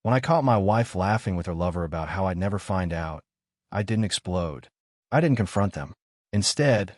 When I caught my wife laughing with her lover about how I'd never find out, I didn't explode. I didn't confront them. Instead,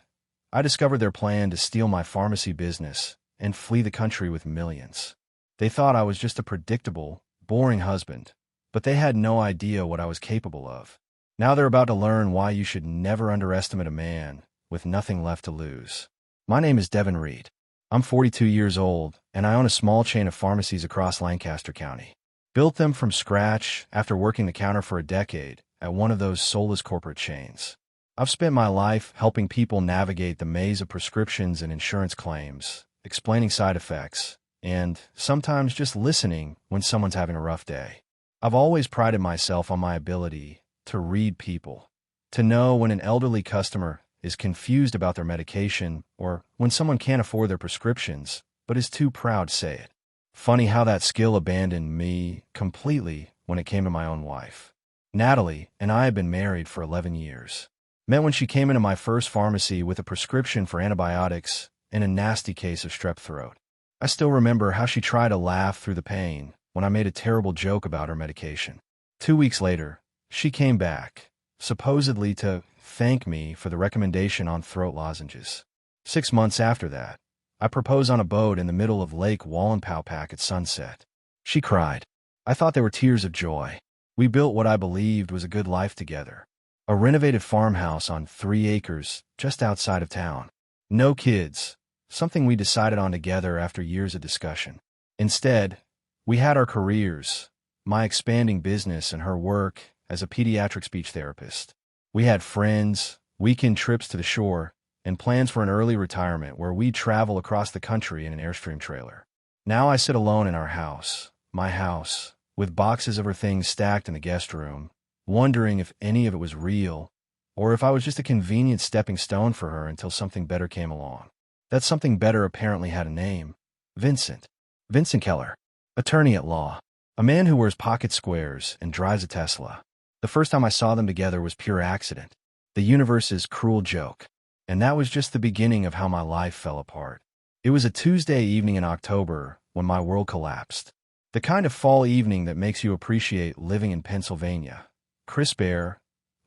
I discovered their plan to steal my pharmacy business and flee the country with millions. They thought I was just a predictable, boring husband, but they had no idea what I was capable of. Now they're about to learn why you should never underestimate a man with nothing left to lose. My name is Devon Reed. I'm 42 years old, and I own a small chain of pharmacies across Lancaster County. Built them from scratch after working the counter for a decade at one of those soulless corporate chains. I've spent my life helping people navigate the maze of prescriptions and insurance claims, explaining side effects, and sometimes just listening when someone's having a rough day. I've always prided myself on my ability to read people, to know when an elderly customer is confused about their medication or when someone can't afford their prescriptions but is too proud to say it. Funny how that skill abandoned me completely when it came to my own wife. Natalie and I had been married for 11 years. Met when she came into my first pharmacy with a prescription for antibiotics and a nasty case of strep throat. I still remember how she tried to laugh through the pain when I made a terrible joke about her medication. 2 weeks later, she came back, supposedly to thank me for the recommendation on throat lozenges. 6 months after that, I proposed on a boat in the middle of Lake Wallenpaupack at sunset. She cried. I thought they were tears of joy. We built what I believed was a good life together. A renovated farmhouse on 3 acres just outside of town. No kids, something we decided on together after years of discussion. Instead, we had our careers, my expanding business and her work as a pediatric speech therapist. We had friends, weekend trips to the shore, and plans for an early retirement where we'd travel across the country in an Airstream trailer. Now I sit alone in our house, my house, with boxes of her things stacked in the guest room, wondering if any of it was real, or if I was just a convenient stepping stone for her until something better came along. That something better apparently had a name. Vincent. Vincent Keller. Attorney at law. A man who wears pocket squares and drives a Tesla. The first time I saw them together was pure accident. The universe's cruel joke. And that was just the beginning of how my life fell apart. It was a Tuesday evening in October when my world collapsed. The kind of fall evening that makes you appreciate living in Pennsylvania. Crisp air,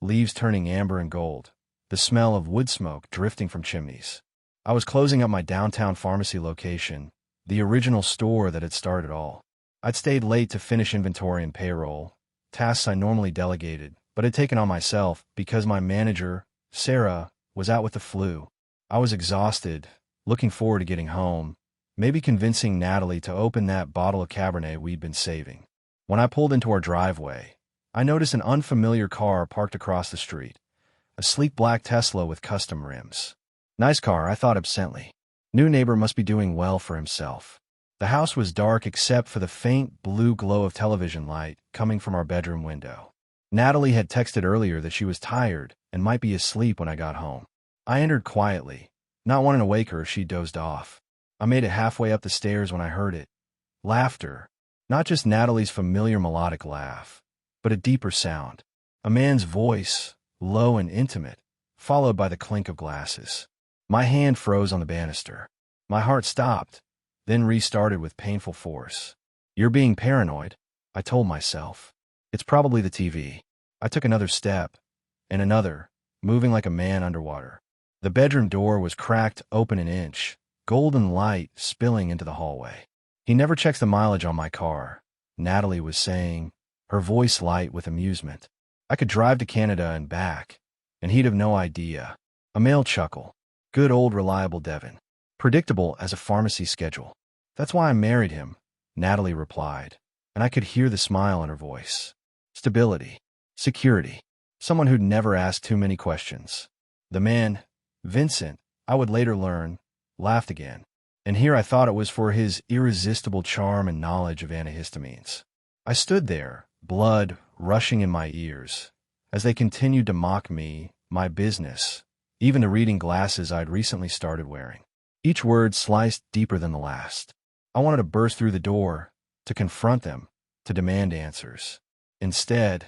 leaves turning amber and gold, the smell of wood smoke drifting from chimneys. I was closing up my downtown pharmacy location, the original store that had started it all. I'd stayed late to finish inventory and payroll, tasks I normally delegated, but had taken on myself because my manager, Sarah, was out with the flu. I was exhausted, looking forward to getting home, maybe convincing Natalie to open that bottle of Cabernet we'd been saving. When I pulled into our driveway, I noticed an unfamiliar car parked across the street, a sleek black Tesla with custom rims. Nice car, I thought absently. New neighbor must be doing well for himself. The house was dark except for the faint blue glow of television light coming from our bedroom window. Natalie had texted earlier that she was tired and might be asleep when I got home. I entered quietly, not wanting to wake her if she dozed off. I made it halfway up the stairs when I heard it. Laughter. Not just Natalie's familiar melodic laugh, but a deeper sound. A man's voice, low and intimate, followed by the clink of glasses. My hand froze on the banister. My heart stopped, then restarted with painful force. You're being paranoid, I told myself. It's probably the TV. I took another step, and another, moving like a man underwater. The bedroom door was cracked open an inch, golden light spilling into the hallway. He never checks the mileage on my car, Natalie was saying, her voice light with amusement. I could drive to Canada and back, and he'd have no idea. A male chuckle. Good old reliable Devon. Predictable as a pharmacy schedule. That's why I married him, Natalie replied, and I could hear the smile in her voice. Stability. Security. Someone who'd never asked too many questions. The man, Vincent, I would later learn, laughed again. And here I thought it was for his irresistible charm and knowledge of antihistamines. I stood there, blood rushing in my ears, as they continued to mock me, my business, even the reading glasses I'd recently started wearing. Each word sliced deeper than the last. I wanted to burst through the door, to confront them, to demand answers. Instead,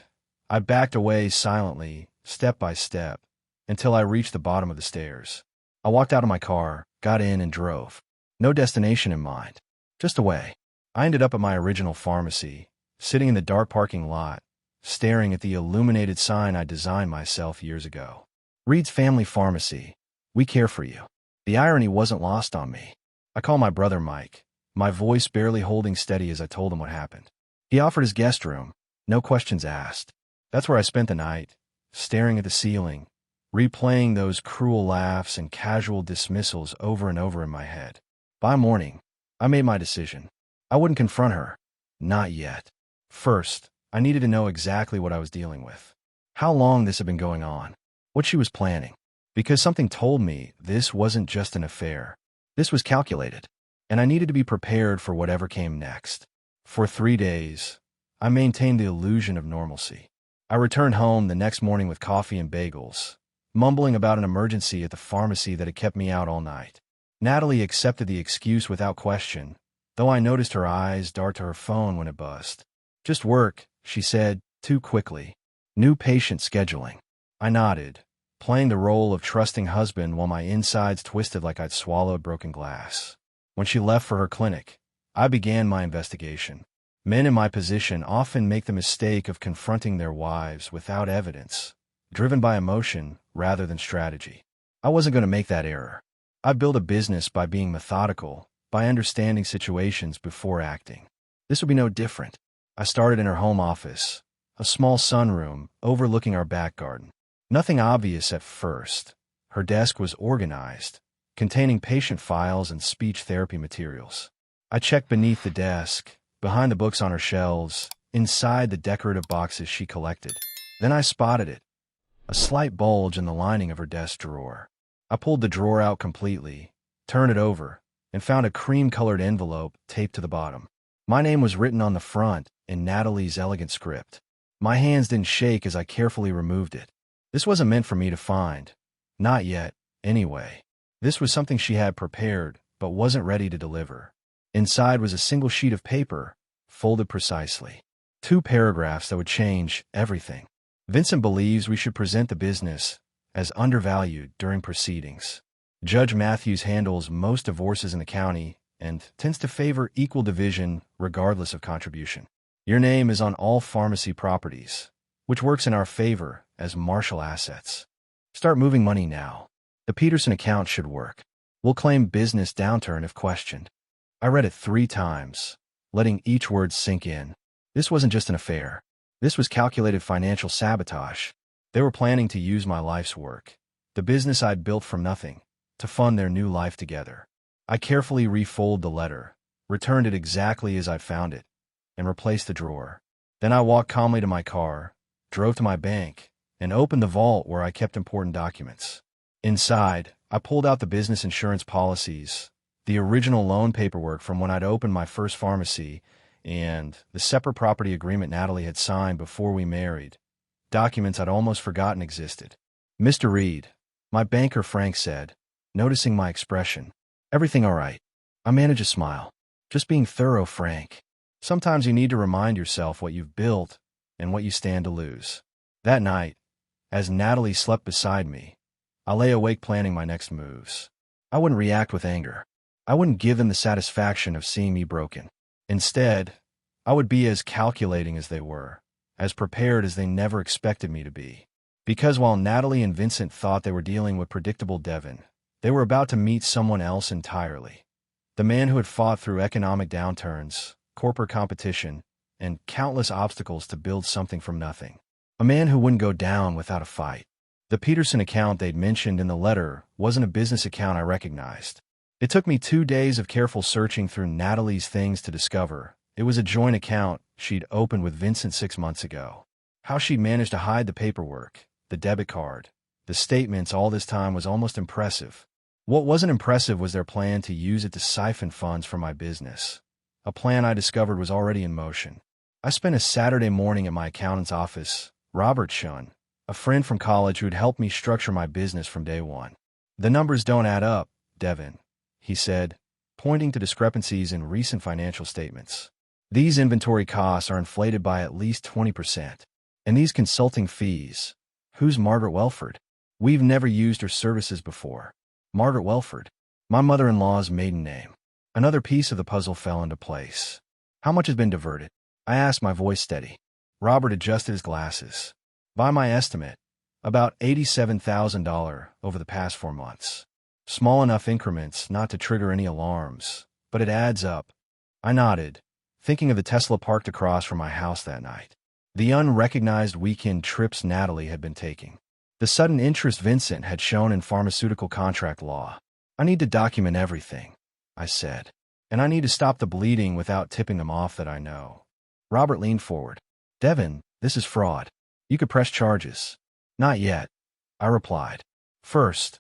I backed away silently, step by step, until I reached the bottom of the stairs. I walked out of my car, got in, and drove. No destination in mind, just away. I ended up at my original pharmacy, sitting in the dark parking lot, staring at the illuminated sign I designed myself years ago. Reed's Family Pharmacy. We care for you. The irony wasn't lost on me. I called my brother Mike, my voice barely holding steady as I told him what happened. He offered his guest room, no questions asked. That's where I spent the night, staring at the ceiling, replaying those cruel laughs and casual dismissals over and over in my head. By morning, I made my decision. I wouldn't confront her. Not yet. First, I needed to know exactly what I was dealing with. How long this had been going on. What she was planning. Because something told me this wasn't just an affair. This was calculated. And I needed to be prepared for whatever came next. For 3 days, I maintained the illusion of normalcy. I returned home the next morning with coffee and bagels, mumbling about an emergency at the pharmacy that had kept me out all night. Natalie accepted the excuse without question, though I noticed her eyes dart to her phone when it buzzed. Just work, she said, too quickly. New patient scheduling. I nodded, playing the role of trusting husband while my insides twisted like I'd swallowed broken glass. When she left for her clinic, I began my investigation. Men in my position often make the mistake of confronting their wives without evidence, driven by emotion rather than strategy. I wasn't going to make that error. I built a business by being methodical, by understanding situations before acting. This would be no different. I started in her home office, a small sunroom overlooking our back garden. Nothing obvious at first. Her desk was organized, containing patient files and speech therapy materials. I checked beneath the desk, behind the books on her shelves, inside the decorative boxes she collected. Then I spotted it, a slight bulge in the lining of her desk drawer. I pulled the drawer out completely, turned it over, and found a cream-colored envelope taped to the bottom. My name was written on the front in Natalie's elegant script. My hands didn't shake as I carefully removed it. This wasn't meant for me to find. Not yet, anyway. This was something she had prepared, but wasn't ready to deliver. Inside was a single sheet of paper, folded precisely. 2 paragraphs that would change everything. Vincent believes we should present the business as undervalued during proceedings. Judge Matthews handles most divorces in the county and tends to favor equal division regardless of contribution. Your name is on all pharmacy properties, which works in our favor as martial assets. Start moving money now. The Peterson account should work. We'll claim business downturn if questioned. I read it 3 times, letting each word sink in. This wasn't just an affair. This was calculated financial sabotage. They were planning to use my life's work, the business I'd built from nothing, to fund their new life together. I carefully refolded the letter, returned it exactly as I'd found it, and replaced the drawer. Then I walked calmly to my car, drove to my bank, and opened the vault where I kept important documents. Inside, I pulled out the business insurance policies, the original loan paperwork from when I'd opened my first pharmacy, and the separate property agreement Natalie had signed before we married, documents I'd almost forgotten existed. Mr. Reed, my banker Frank said, noticing my expression. Everything all right? I managed a smile. Just being thorough, Frank. Sometimes you need to remind yourself what you've built and what you stand to lose. That night, as Natalie slept beside me, I lay awake planning my next moves. I wouldn't react with anger. I wouldn't give them the satisfaction of seeing me broken. Instead, I would be as calculating as they were, as prepared as they never expected me to be. Because while Natalie and Vincent thought they were dealing with predictable Devon, they were about to meet someone else entirely. The man who had fought through economic downturns, corporate competition, and countless obstacles to build something from nothing. A man who wouldn't go down without a fight. The Peterson account they'd mentioned in the letter wasn't a business account I recognized. It took me 2 days of careful searching through Natalie's things to discover it was a joint account she'd opened with Vincent 6 months ago. How she'd managed to hide the paperwork, the debit card, the statements all this time was almost impressive. What wasn't impressive was their plan to use it to siphon funds from my business. A plan I discovered was already in motion. I spent a Saturday morning at my accountant's office, Robert Shun, a friend from college who'd helped me structure my business from day one. The numbers don't add up, Devon, he said, pointing to discrepancies in recent financial statements. These inventory costs are inflated by at least 20%. And these consulting fees, who's Margaret Welford? We've never used her services before. Margaret Welford, my mother-in-law's maiden name. Another piece of the puzzle fell into place. How much has been diverted? I asked, my voice steady. Robert adjusted his glasses. By my estimate, about $87,000 over the past 4 months. Small enough increments not to trigger any alarms, but it adds up. I nodded, thinking of the Tesla parked across from my house that night. The unrecognized weekend trips Natalie had been taking. The sudden interest Vincent had shown in pharmaceutical contract law. I need to document everything, I said. And I need to stop the bleeding without tipping them off that I know. Robert leaned forward. Devon, this is fraud. You could press charges. Not yet, I replied. First,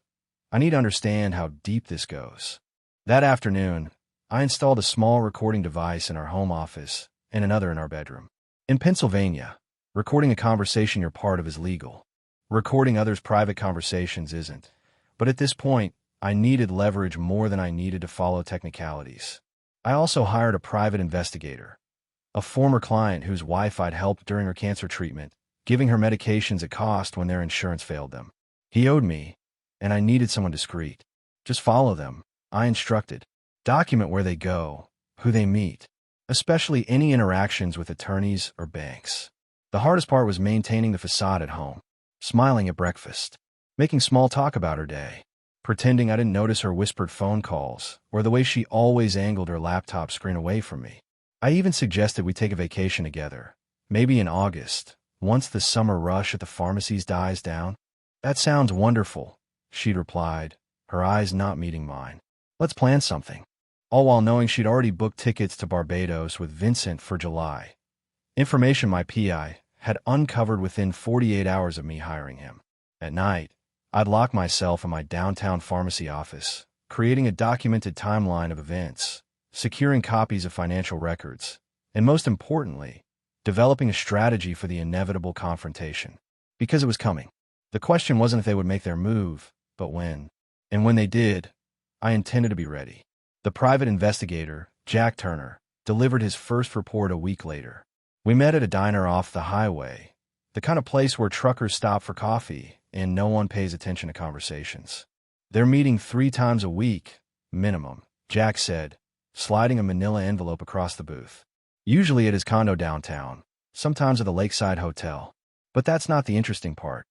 I need to understand how deep this goes. That afternoon, I installed a small recording device in our home office and another in our bedroom. In Pennsylvania, recording a conversation you're part of is legal. Recording others' private conversations isn't. But at this point, I needed leverage more than I needed to follow technicalities. I also hired a private investigator, a former client whose wife I'd helped during her cancer treatment, giving her medications at cost when their insurance failed them. He owed me, and I needed someone discreet. Just follow them, I instructed. Document where they go, who they meet, especially any interactions with attorneys or banks. The hardest part was maintaining the facade at home, smiling at breakfast, making small talk about her day, pretending I didn't notice her whispered phone calls or the way she always angled her laptop screen away from me. I even suggested we take a vacation together, maybe in August, once the summer rush at the pharmacies dies down. That sounds wonderful, she'd replied, her eyes not meeting mine. Let's plan something. All while knowing she'd already booked tickets to Barbados with Vincent for July. Information my PI had uncovered within 48 hours of me hiring him. At night, I'd lock myself in my downtown pharmacy office, creating a documented timeline of events, securing copies of financial records, and most importantly, developing a strategy for the inevitable confrontation. Because it was coming. The question wasn't if they would make their move, but when. And when they did, I intended to be ready. The private investigator, Jack Turner, delivered his first report a week later. We met at a diner off the highway, the kind of place where truckers stop for coffee and no one pays attention to conversations. They're meeting 3 times a week, minimum, Jack said, sliding a manila envelope across the booth. Usually at his condo downtown, sometimes at the Lakeside Hotel. But that's not the interesting part.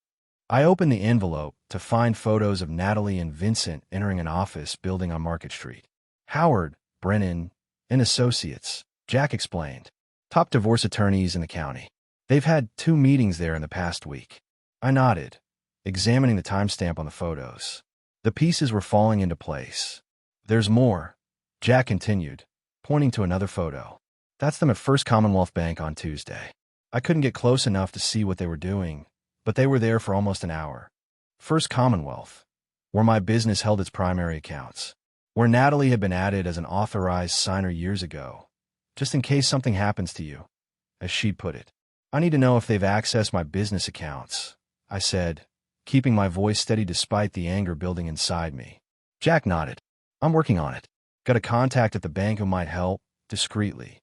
I opened the envelope to find photos of Natalie and Vincent entering an office building on Market Street. Howard, Brennan, and Associates, Jack explained. Top divorce attorneys in the county. They've had 2 meetings there in the past week. I nodded, examining the timestamp on the photos. The pieces were falling into place. There's more, Jack continued, pointing to another photo. That's them at First Commonwealth Bank on Tuesday. I couldn't get close enough to see what they were doing, but they were there for almost an hour. First Commonwealth, where my business held its primary accounts, where Natalie had been added as an authorized signer years ago, just in case something happens to you, as she put it. I need to know if they've accessed my business accounts, I said, keeping my voice steady despite the anger building inside me. Jack nodded. I'm working on it. Got a contact at the bank who might help, discreetly.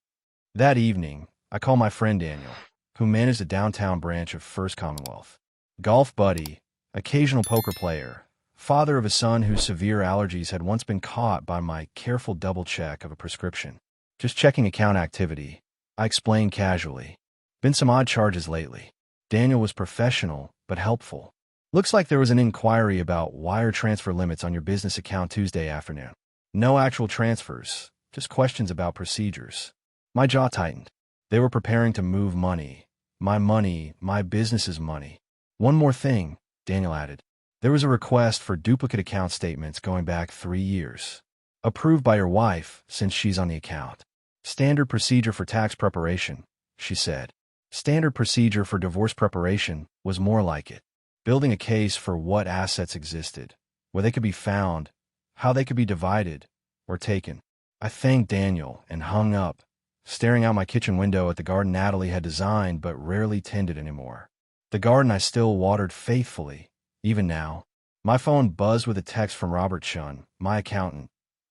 That evening, I called my friend Daniel, who managed the downtown branch of First Commonwealth. Golf buddy, occasional poker player, father of a son whose severe allergies had once been caught by my careful double check of a prescription. Just checking account activity, I explained casually. Been some odd charges lately. Daniel was professional, but helpful. Looks like there was an inquiry about wire transfer limits on your business account Tuesday afternoon. No actual transfers, just questions about procedures. My jaw tightened. They were preparing to move money, my business's money. One more thing, Daniel added. There was a request for duplicate account statements going back 3 years. Approved by your wife, since she's on the account. Standard procedure for tax preparation, she said. Standard procedure for divorce preparation was more like it. Building a case for what assets existed, where they could be found, how they could be divided or taken. I thanked Daniel and hung up, staring out my kitchen window at the garden Natalie had designed but rarely tended anymore. The garden I still watered faithfully, even now. My phone buzzed with a text from Robert Chun, my accountant.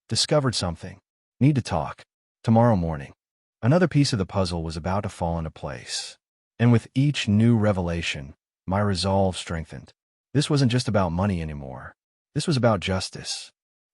Discovered something. Need to talk. Tomorrow morning. Another piece of the puzzle was about to fall into place. And with each new revelation, my resolve strengthened. This wasn't just about money anymore. This was about justice.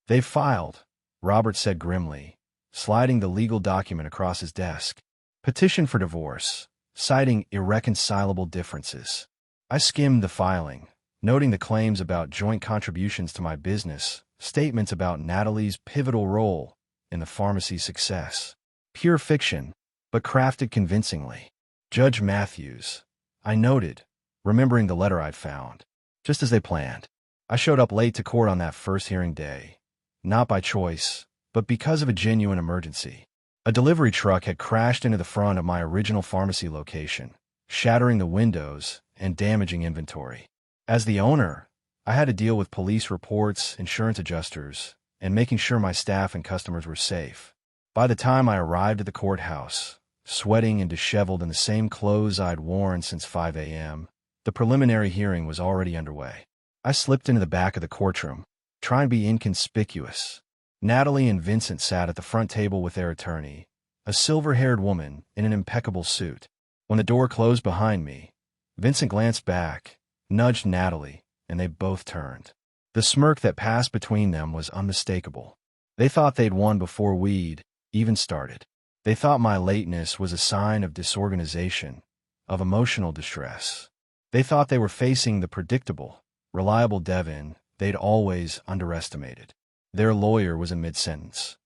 They've filed, Robert said grimly, sliding the legal document across his desk. Petition for divorce, citing irreconcilable differences. I skimmed the filing, noting the claims about joint contributions to my business, statements about Natalie's pivotal role in the pharmacy's success. Pure fiction, but crafted convincingly. Judge Matthews, I noted, remembering the letter I'd found. Just as they planned. I showed up late to court on that first hearing day. Not by choice, but because of a genuine emergency. A delivery truck had crashed into the front of my original pharmacy location, shattering the windows and damaging inventory. As the owner, I had to deal with police reports, insurance adjusters, and making sure my staff and customers were safe. By the time I arrived at the courthouse, sweating and disheveled in the same clothes I'd worn since 5 a.m., the preliminary hearing was already underway. I slipped into the back of the courtroom, trying to be inconspicuous. Natalie and Vincent sat at the front table with their attorney, a silver-haired woman in an impeccable suit. When the door closed behind me, Vincent glanced back, nudged Natalie, and they both turned. The smirk that passed between them was unmistakable. They thought they'd won before we'd even started. They thought my lateness was a sign of disorganization, of emotional distress. They thought they were facing the predictable, reliable Devon they'd always underestimated. Their lawyer was in mid-sentence.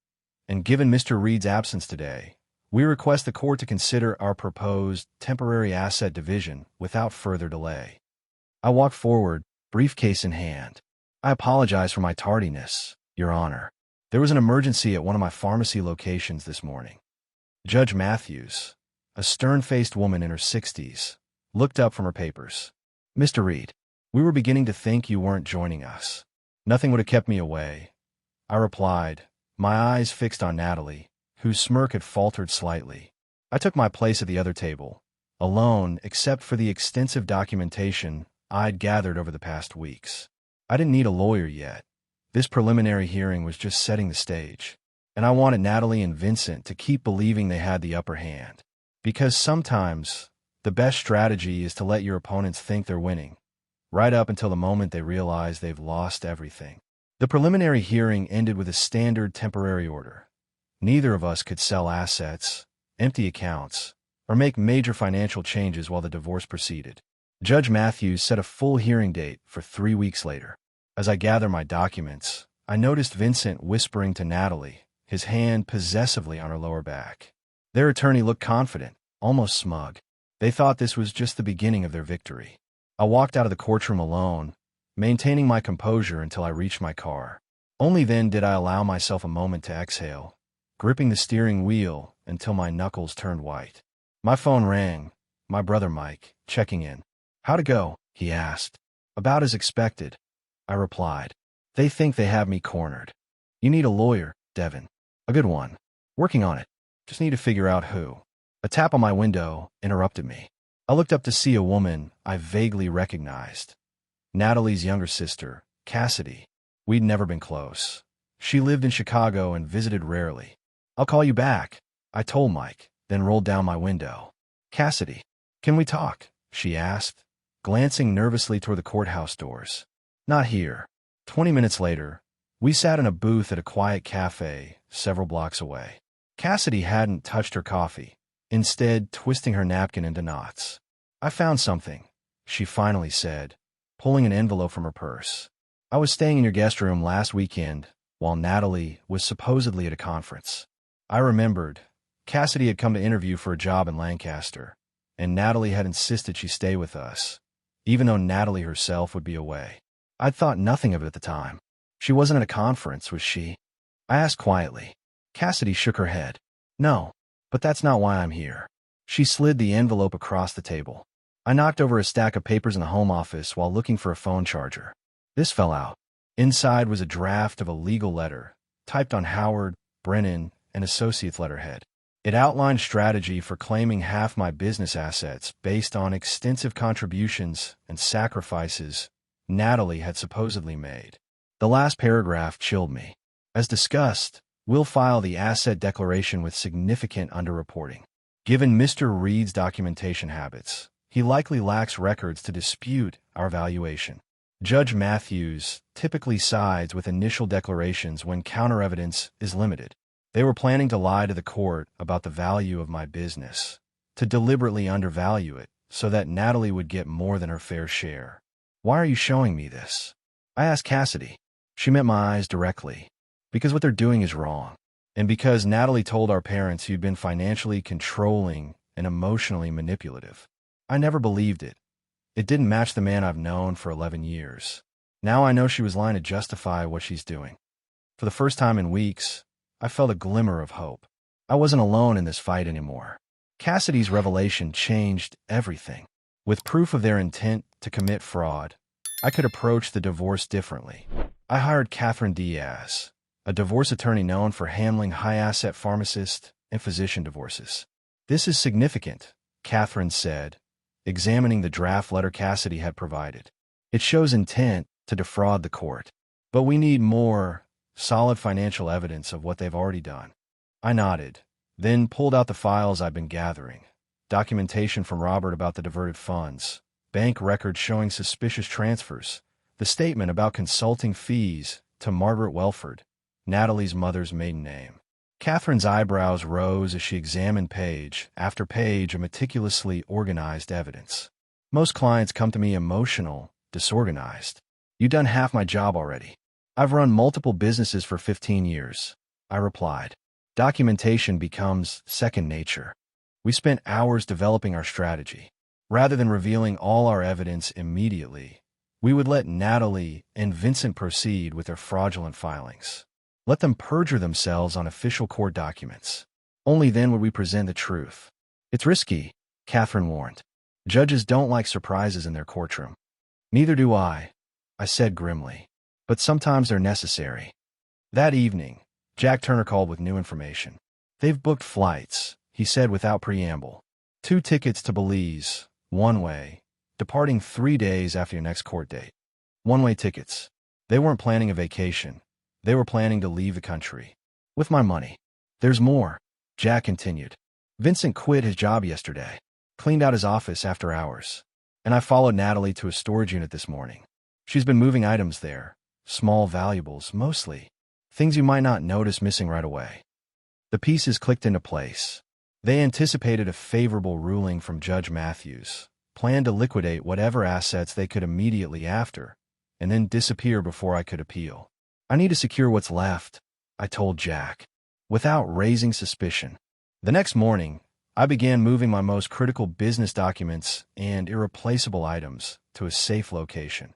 And given Mr. Reed's absence today, we request the court to consider our proposed temporary asset division without further delay. I walked forward, briefcase in hand. I apologize for my tardiness, Your Honor. There was an emergency at one of my pharmacy locations this morning. Judge Matthews, a stern-faced woman in her 60s, looked up from her papers. Mr. Reed, we were beginning to think you weren't joining us. Nothing would have kept me away, I replied, my eyes fixed on Natalie, whose smirk had faltered slightly. I took my place at the other table, alone except for the extensive documentation I'd gathered over the past weeks. I didn't need a lawyer yet. This preliminary hearing was just setting the stage, and I wanted Natalie and Vincent to keep believing they had the upper hand. Because sometimes, the best strategy is to let your opponents think they're winning, right up until the moment they realize they've lost everything. The preliminary hearing ended with a standard temporary order. Neither of us could sell assets, empty accounts, or make major financial changes while the divorce proceeded. Judge Matthews set a full hearing date for 3 weeks later. As I gathered my documents, I noticed Vincent whispering to Natalie, his hand possessively on her lower back. Their attorney looked confident, almost smug. They thought this was just the beginning of their victory. I walked out of the courtroom alone, maintaining my composure until I reached my car. Only then did I allow myself a moment to exhale, gripping the steering wheel until my knuckles turned white. My phone rang, my brother Mike, checking in. How'd it go? He asked. About as expected, I replied. They think they have me cornered. You need a lawyer, Devon. A good one. Working on it. Just need to figure out who. A tap on my window interrupted me. I looked up to see a woman I vaguely recognized. Natalie's younger sister, Cassidy. We'd never been close. She lived in Chicago and visited rarely. I'll call you back, I told Mike, then rolled down my window. Cassidy, can we talk? She asked, glancing nervously toward the courthouse doors. Not here. 20 minutes later, we sat in a booth at a quiet cafe several blocks away. Cassidy hadn't touched her coffee, instead twisting her napkin into knots. I found something, she finally said, pulling an envelope from her purse. I was staying in your guest room last weekend while Natalie was supposedly at a conference. I remembered. Cassidy had come to interview for a job in Lancaster, and Natalie had insisted she stay with us, even though Natalie herself would be away. I'd thought nothing of it at the time. She wasn't at a conference, was she? I asked quietly. Cassidy shook her head. No, but that's not why I'm here. She slid the envelope across the table. I knocked over a stack of papers in the home office while looking for a phone charger. This fell out. Inside was a draft of a legal letter, typed on Howard, Brennan, and Associates letterhead. It outlined strategy for claiming half my business assets based on extensive contributions and sacrifices Natalie had supposedly made. The last paragraph chilled me. As discussed, we'll file the asset declaration with significant underreporting. Given Mr. Reed's documentation habits, he likely lacks records to dispute our valuation. Judge Matthews typically sides with initial declarations when counter-evidence is limited. They were planning to lie to the court about the value of my business, to deliberately undervalue it so that Natalie would get more than her fair share. Why are you showing me this? I asked Cassidy. She met my eyes directly. Because what they're doing is wrong. And because Natalie told our parents you'd been financially controlling and emotionally manipulative. I never believed it. It didn't match the man I've known for 11 years. Now I know she was lying to justify what she's doing. For the first time in weeks, I felt a glimmer of hope. I wasn't alone in this fight anymore. Cassidy's revelation changed everything. With proof of their intent to commit fraud, I could approach the divorce differently. I hired Catherine Diaz, a divorce attorney known for handling high-asset pharmacist and physician divorces. This is significant, Catherine said, examining the draft letter Cassidy had provided. It shows intent to defraud the court. But we need more solid financial evidence of what they've already done. I nodded, then pulled out the files I'd been gathering. Documentation from Robert about the diverted funds, bank records showing suspicious transfers, the statement about consulting fees to Margaret Welford, Natalie's mother's maiden name. Catherine's eyebrows rose as she examined page after page of meticulously organized evidence. Most clients come to me emotional, disorganized. You've done half my job already. I've run multiple businesses for 15 years, I replied. Documentation becomes second nature. We spent hours developing our strategy. Rather than revealing all our evidence immediately, we would let Natalie and Vincent proceed with their fraudulent filings. Let them perjure themselves on official court documents. Only then would we present the truth. It's risky, Catherine warned. Judges don't like surprises in their courtroom. Neither do I said grimly. But sometimes they're necessary. That evening, Jack Turner called with new information. They've booked flights, he said without preamble. 2 tickets to Belize, one way, departing 3 days after your next court date. One-way tickets. They weren't planning a vacation. They were planning to leave the country. With my money. There's more, Jack continued. Vincent quit his job yesterday, cleaned out his office after hours, and I followed Natalie to a storage unit this morning. She's been moving items there, small valuables, mostly. Things you might not notice missing right away. The pieces clicked into place. They anticipated a favorable ruling from Judge Matthews, planned to liquidate whatever assets they could immediately after, and then disappear before I could appeal. I need to secure what's left, I told Jack, without raising suspicion. The next morning, I began moving my most critical business documents and irreplaceable items to a safe location.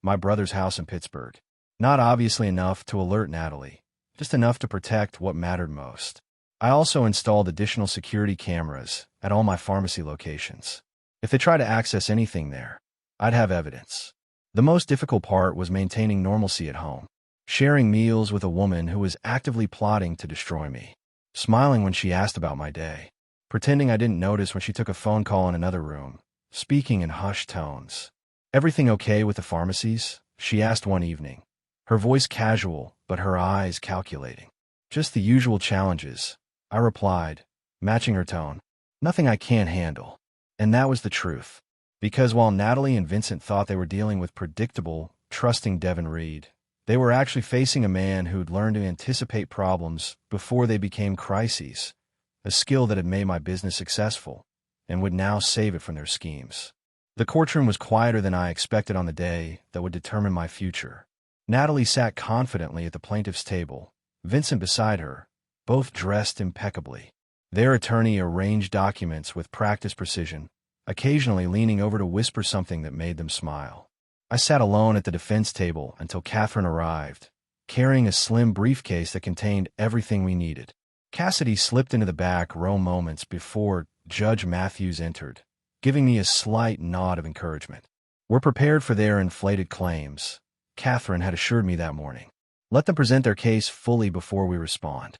My brother's house in Pittsburgh. Not obviously enough to alert Natalie, just enough to protect what mattered most. I also installed additional security cameras at all my pharmacy locations. If they tried to access anything there, I'd have evidence. The most difficult part was maintaining normalcy at home, sharing meals with a woman who was actively plotting to destroy me, smiling when she asked about my day, pretending I didn't notice when she took a phone call in another room, speaking in hushed tones. Everything okay with the pharmacies? She asked one evening, her voice casual, but her eyes calculating. Just the usual challenges, I replied, matching her tone. Nothing I can't handle. And that was the truth. Because while Natalie and Vincent thought they were dealing with predictable, trusting Devon Reed, they were actually facing a man who'd learned to anticipate problems before they became crises, a skill that had made my business successful, and would now save it from their schemes. The courtroom was quieter than I expected on the day that would determine my future. Natalie sat confidently at the plaintiff's table, Vincent beside her, both dressed impeccably. Their attorney arranged documents with practiced precision, occasionally leaning over to whisper something that made them smile. I sat alone at the defense table until Catherine arrived, carrying a slim briefcase that contained everything we needed. Cassidy slipped into the back row moments before Judge Matthews entered, giving me a slight nod of encouragement. We're prepared for their inflated claims, Catherine had assured me that morning. Let them present their case fully before we respond.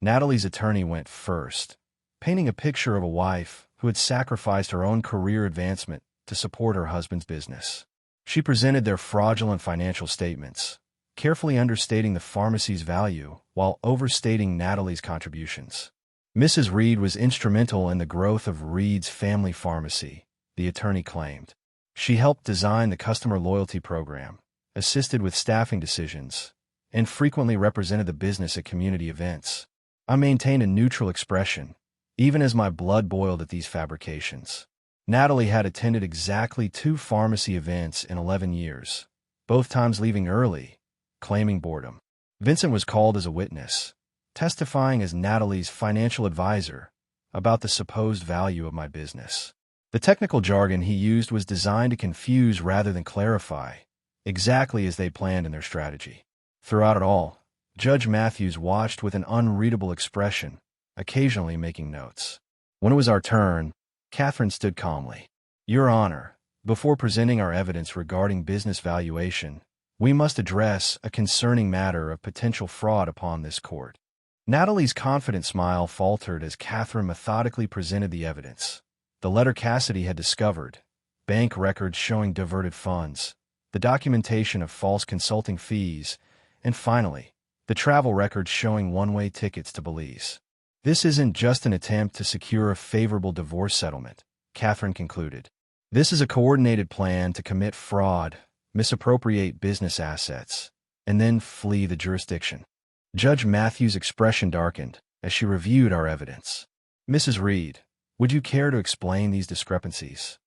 Natalie's attorney went first, painting a picture of a wife who had sacrificed her own career advancement to support her husband's business. She presented their fraudulent financial statements, carefully understating the pharmacy's value while overstating Natalie's contributions. Mrs. Reed was instrumental in the growth of Reed's family pharmacy, the attorney claimed. She helped design the customer loyalty program, assisted with staffing decisions, and frequently represented the business at community events. I maintained a neutral expression, even as my blood boiled at these fabrications. Natalie had attended exactly 2 pharmacy events in 11 years, both times leaving early, claiming boredom. Vincent was called as a witness, testifying as Natalie's financial advisor about the supposed value of my business. The technical jargon he used was designed to confuse rather than clarify, exactly as they planned in their strategy. Throughout it all, Judge Matthews watched with an unreadable expression, occasionally making notes. When it was our turn, Catherine stood calmly. "Your Honor, before presenting our evidence regarding business valuation, we must address a concerning matter of potential fraud upon this court." Natalie's confident smile faltered as Catherine methodically presented the evidence. The letter Cassidy had discovered, bank records showing diverted funds, the documentation of false consulting fees, and finally, the travel records showing one-way tickets to Belize. "This isn't just an attempt to secure a favorable divorce settlement," Catherine concluded. "This is a coordinated plan to commit fraud, misappropriate business assets, and then flee the jurisdiction." Judge Matthews' expression darkened as she reviewed our evidence. "Mrs. Reed, would you care to explain these discrepancies?"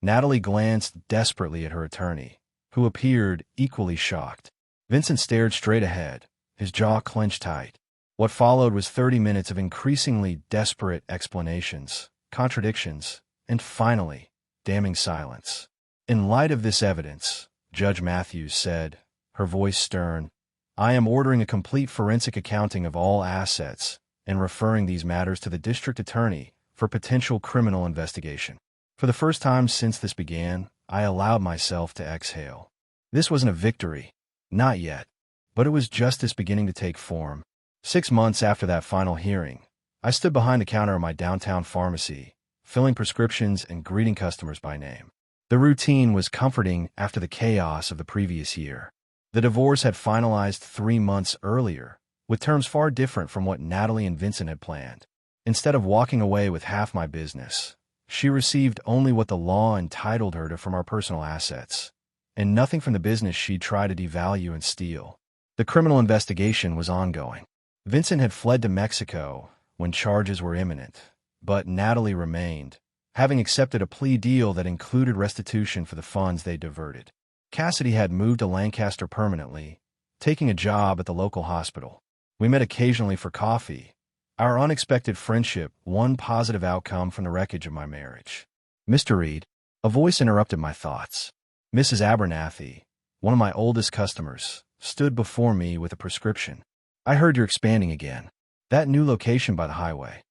Natalie glanced desperately at her attorney, who appeared equally shocked. Vincent stared straight ahead, his jaw clenched tight. What followed was 30 minutes of increasingly desperate explanations, contradictions, and finally, damning silence. "In light of this evidence," Judge Matthews said, her voice stern, "I am ordering a complete forensic accounting of all assets and referring these matters to the district attorney for potential criminal investigation." For the first time since this began, I allowed myself to exhale. This wasn't a victory. Not yet. But it was justice beginning to take form. 6 months after that final hearing, I stood behind the counter of my downtown pharmacy, filling prescriptions and greeting customers by name. The routine was comforting after the chaos of the previous year. The divorce had finalized 3 months earlier, with terms far different from what Natalie and Vincent had planned. Instead of walking away with half my business, she received only what the law entitled her to from our personal assets, and nothing from the business she'd tried to devalue and steal. The criminal investigation was ongoing. Vincent had fled to Mexico when charges were imminent, but Natalie remained, having accepted a plea deal that included restitution for the funds they diverted. Cassidy had moved to Lancaster permanently, taking a job at the local hospital. We met occasionally for coffee. Our unexpected friendship, one positive outcome from the wreckage of my marriage. "Mr. Reed," a voice interrupted my thoughts. Mrs. Abernathy, one of my oldest customers, stood before me with a prescription. "I heard you're expanding again. That new location by the highway."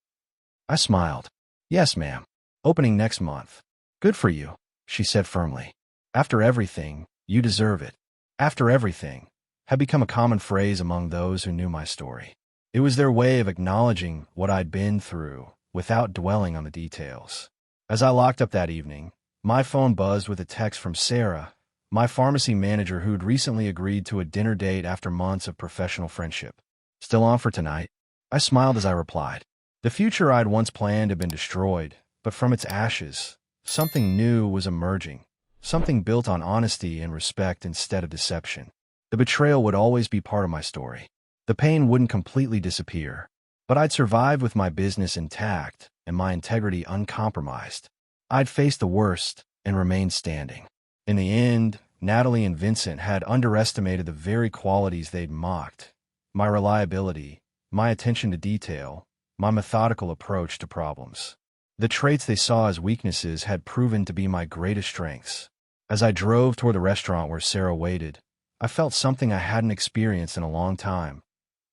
I smiled. "Yes, ma'am. Opening next month." "Good for you," she said firmly. "After everything, you deserve it." "After everything" had become a common phrase among those who knew my story. It was their way of acknowledging what I'd been through without dwelling on the details. As I locked up that evening, my phone buzzed with a text from Sarah, my pharmacy manager who'd recently agreed to a dinner date after months of professional friendship. "Still on for tonight?" I smiled as I replied. The future I'd once planned had been destroyed, but from its ashes, something new was emerging, something built on honesty and respect instead of deception. The betrayal would always be part of my story. The pain wouldn't completely disappear, but I'd survive with my business intact and my integrity uncompromised. I'd faced the worst and remained standing. In the end, Natalie and Vincent had underestimated the very qualities they'd mocked: my reliability, my attention to detail, my methodical approach to problems. The traits they saw as weaknesses had proven to be my greatest strengths. As I drove toward the restaurant where Sarah waited, I felt something I hadn't experienced in a long time: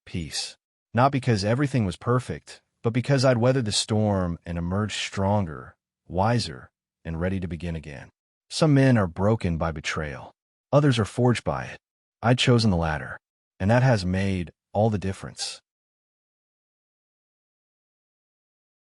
peace. Not because everything was perfect, but because I'd weathered the storm and emerged stronger, wiser, and ready to begin again. Some men are broken by betrayal. Others are forged by it. I'd chosen the latter, and that has made all the difference.